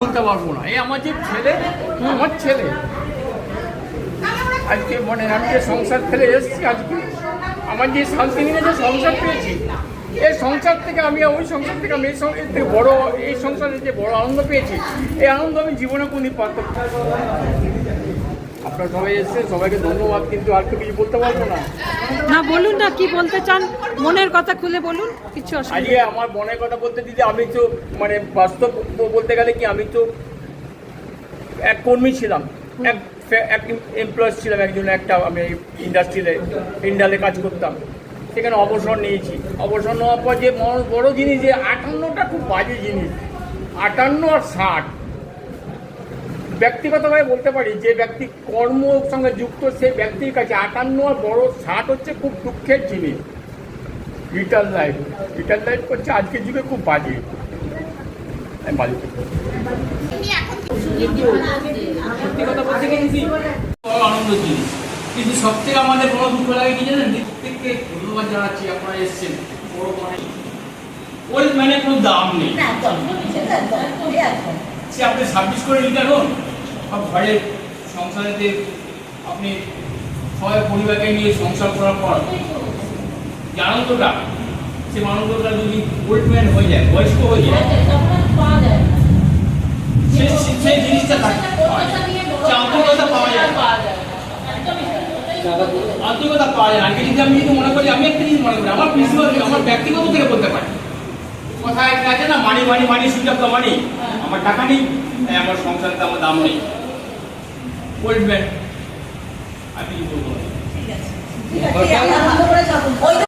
বলতে পারবো না। এই আমার যে ছেলে, আমার ছেলে আজকে মানে আমি যে সংসার ফেলে এসেছি, আজকে আমার যে শান্তি নিয়ে যে সংসার পেয়েছি, এই সংসার থেকে আমি ওই সংসার থেকে আমি এর থেকে বড়, এই সংসারে যে বড় আনন্দ পেয়েছি, এই আনন্দ আমি জীবনে কোনদিন পারতাম না। আপনারা সবাই এসেছেন, সবাইকে ধন্যবাদ, কিন্তু আর তো কিছু বলতে পারবো না। না বলুন না, কি বলতে চান, মনের কথা খুলে বলুন, কিছু আজকে অসুবিধা আমার মনের কথা বলতে দিদি, আমি তো মানে বাস্তব বলতে গেলে কি, আমি তো এক কর্মী ছিলাম, এক এমপ্লয়েজ ছিলাম একজন, একটা আমি ইন্ডালে কাজ করতাম, সেখানে অবসর নিয়েছি। অবসর নেওয়ার পর যে বড় জিনিস, যে 58টা খুব বাজে জিনিস, 58 আর 60। ব্যক্তিগতভাবে বলতে পারি, যে ব্যক্তি কর্মর সঙ্গে যুক্ত সেই ব্যক্তির কাছে 58 আর বড় 60 হচ্ছে খুব দুঃখের জিনিস। রিটার্ন লাইফ করছে আজকের যুগে খুব বাজে। সত্যি কথা বলতে গেছি বড় আনন্দ জিনিস, কিন্তু সব থেকে আমাদের বড় দুঃখ লাগে কি জানেন, প্রত্যেককে ধন্যবাদ জানাচ্ছি, আপনারা এসেছেন। বড় ওই মানে কোনো দাম নেই, সে আপনি সার্ভিস করে রিটার্ন হন বা ঘরের সংসারেতে আপনি সবাই পরিবারকে নিয়ে সংসার করার পর যে আনন্দটা, সে আনন্দটা যদি ওল্ড ম্যান হয়ে যায়, বয়স্ক হয়ে যায়, সেই জিনিসটা আন্তরিকতা পাওয়া যায়, আন্তরিকতা পাওয়া যায়। আগে যদি আমি যদি মনে করি, আমি একটা জিনিস মনে করি, আমার আমার ব্যক্তিগত থেকে বলতে পারি, কথা একটা আছে না, মানি সুইচ অফ দ্য মানি। আমার টাকা নেই, আমার সংসারটা আমার দাম নেই। ওল্ড ম্যান আমি কি বলবো।